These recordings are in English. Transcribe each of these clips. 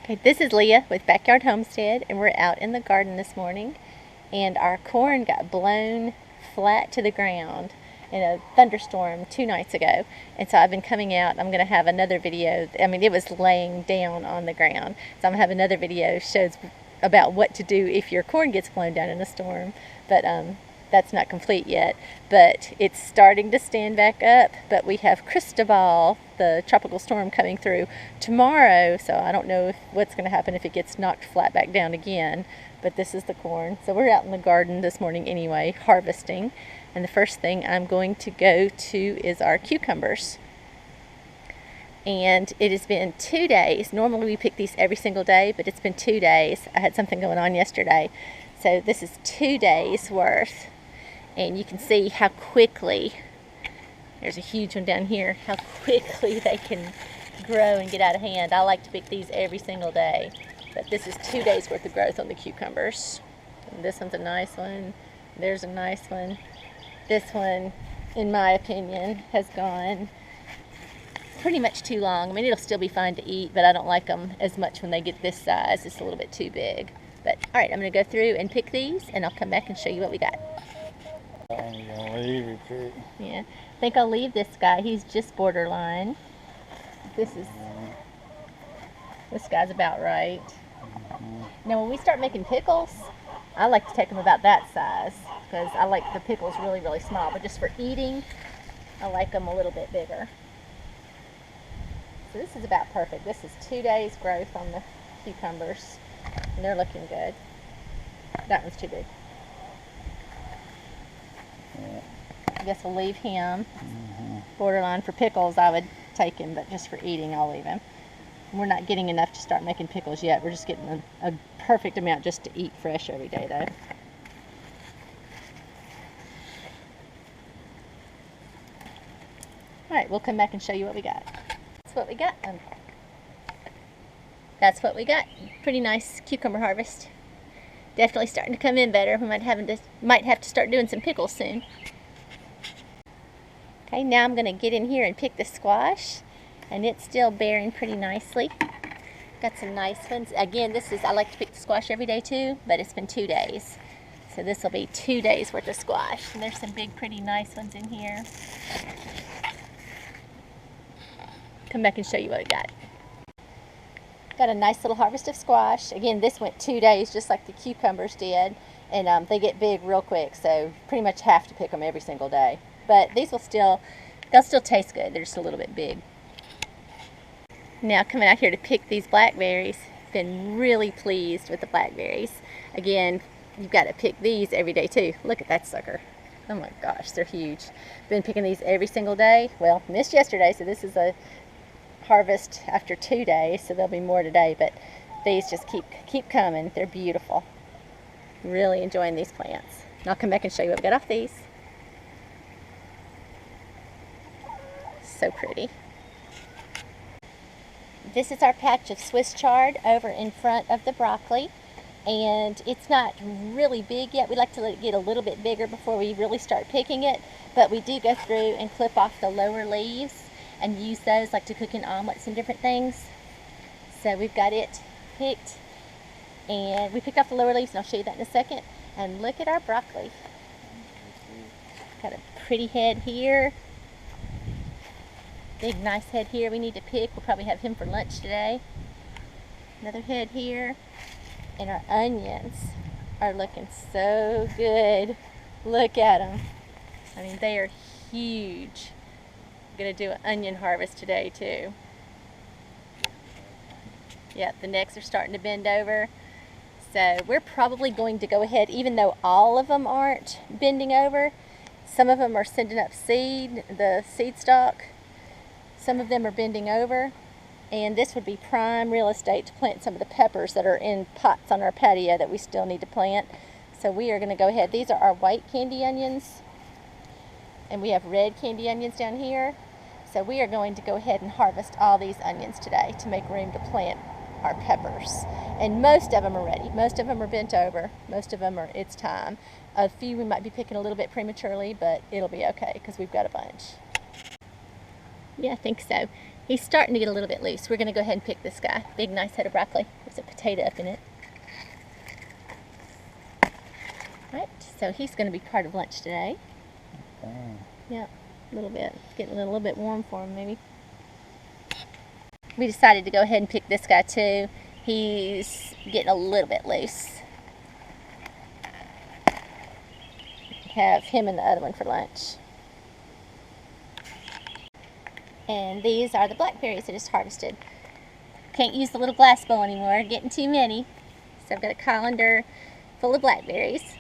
Okay, this is Leah with Backyard Homestead, and we're out in the garden this morning, and our corn got blown flat to the ground in a thunderstorm 2 nights ago. And so I've been coming out. I'm going to have another video. It was laying down on the ground, so I'm going to have another video shows about what to do if your corn gets blown down in a storm. But that's not complete yet, but it's starting to stand back up. But we have Cristobal, the tropical storm, coming through tomorrow, so I don't know what's going to happen if it gets knocked flat back down again. But this is the corn. So we're out in the garden this morning anyway, harvesting, and the first thing I'm going to go to is our cucumbers. And it has been 2 days. Normally we pick these every single day, but it's been 2 days. I had something going on yesterday, so this is 2 days worth. And you can see how quickly, there's a huge one down here, how quickly they can grow and get out of hand. I like to pick these every single day, but this is 2 days worth of growth on the cucumbers. And this one's a nice one. There's a nice one. This one, in my opinion, has gone pretty much too long. It'll still be fine to eat, but I don't like them as much when they get this size. It's a little bit too big. But all right, I'm going to go through and pick these, and I'll come back and show you what we got. Yeah, I think I'll leave this guy. He's just borderline. This guy's about right. Now, when we start making pickles, I like to take them about that size because I like the pickles really, really small. But just for eating, I like them a little bit bigger. So this is about perfect. This is 2 days growth on the cucumbers, and they're looking good. That one's too big. I guess we'll leave him. Borderline. For pickles, I would take him, but just for eating, I'll leave him. We're not getting enough to start making pickles yet. We're just getting a perfect amount just to eat fresh every day, though. All right, we'll come back and show you what we got. That's what we got. That's what we got. Pretty nice cucumber harvest. Definitely starting to come in better. We might have to start doing some pickles soon. Okay, now I'm going to get in here and pick the squash, and it's still bearing pretty nicely. Got some nice ones. Again, I like to pick the squash every day too, but it's been 2 days. So this will be 2 days worth of squash. And there's some big, pretty nice ones in here. Come back and show you what we got. Got a nice little harvest of squash. Again, this went 2 days just like the cucumbers did, and they get big real quick, so pretty much have to pick them every single day. But they'll still taste good. They're just a little bit big. Now coming out here to pick these blackberries. Been really pleased with the blackberries. Again, you've got to pick these every day too. Look at that sucker. Oh my gosh, they're huge. Been picking these every single day. Well, missed yesterday, so this is a harvest after 2 days, so there'll be more today, but these just keep coming. They're beautiful. Really enjoying these plants. And I'll come back and show you what we got off these. So pretty. This is our patch of Swiss chard over in front of the broccoli, and it's not really big yet. We like to let it get a little bit bigger before we really start picking it, but we do go through and clip off the lower leaves and use those like to cook in omelets and different things. So we've got it picked, and we picked off the lower leaves, and I'll show you that in a second. And look at our broccoli. Got a pretty head here. Big nice head here we need to pick. We'll probably have him for lunch today. Another head here. And our onions are looking so good. Look at them. They are huge. Going to do an onion harvest today too. Yeah, the necks are starting to bend over. So we're probably going to go ahead, even though all of them aren't bending over. Some of them are sending up seed, the seed stalk. Some of them are bending over. And this would be prime real estate to plant some of the peppers that are in pots on our patio that we still need to plant. So we are going to go ahead. These are our white candy onions. And we have red candy onions down here. So we are going to go ahead and harvest all these onions today to make room to plant our peppers. And most of them are ready. Most of them are bent over. Most of them it's time. A few we might be picking a little bit prematurely, but it'll be okay because we've got a bunch. Yeah, I think so. He's starting to get a little bit loose. We're going to go ahead and pick this guy. Big, nice head of broccoli. There's a potato up in it. Right, so he's going to be part of lunch today. Okay. Yeah, a little bit. Getting a little bit warm for him, maybe. We decided to go ahead and pick this guy too. He's getting a little bit loose. Have him and the other one for lunch. And these are the blackberries I just harvested. Can't use the little glass bowl anymore, getting too many. So I've got a colander full of blackberries.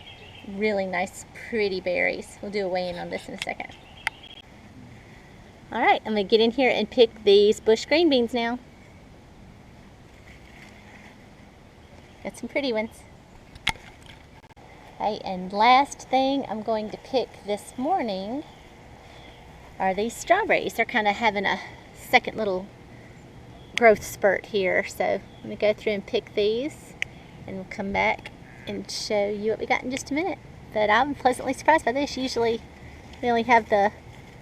Really nice, pretty berries. We'll do a weigh-in on this in a second. All right, I'm gonna get in here and pick these bush green beans now. Got some pretty ones. Okay, and last thing I'm going to pick this morning are these strawberries. They're kind of having a second little growth spurt here. So I'm gonna go through and pick these, and we'll come back and show you what we got in just a minute. But I'm pleasantly surprised by this. Usually we only have the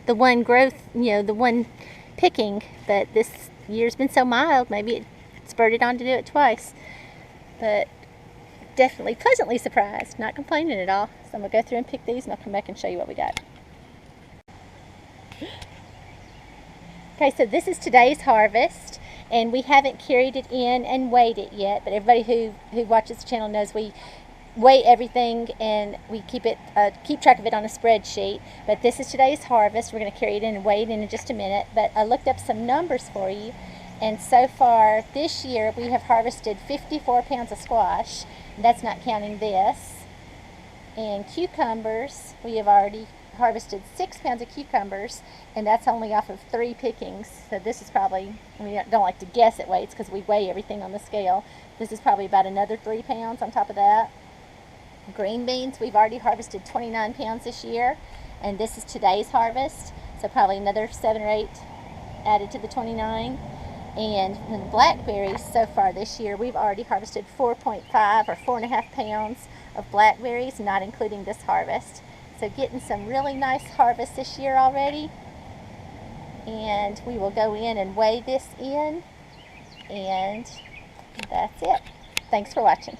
one growth, the one picking, but this year's been so mild, maybe it spurted on to do it twice. But definitely pleasantly surprised, not complaining at all. So I'm gonna go through and pick these, and I'll come back and show you what we got. Okay, so this is today's harvest, and we haven't carried it in and weighed it yet, but everybody who watches the channel knows we weigh everything and we keep track of it on a spreadsheet. But this is today's harvest. We're going to carry it in and weigh it in just a minute, but I looked up some numbers for you, and so far this year we have harvested 54 pounds of squash, and that's not counting this. And cucumbers, we have already harvested 6 pounds of cucumbers, and that's only off of 3 pickings. So this is probably, I don't like to guess at weights because we weigh everything on the scale. This is probably about another 3 pounds on top of that. Green beans, we've already harvested 29 pounds this year, and this is today's harvest, so probably another 7 or 8 added to the 29. And the blackberries, so far this year, we've already harvested 4.5 or 4.5 pounds of blackberries, not including this harvest. So getting some really nice harvest this year already. And we will go in and weigh this in, and that's it. Thanks for watching.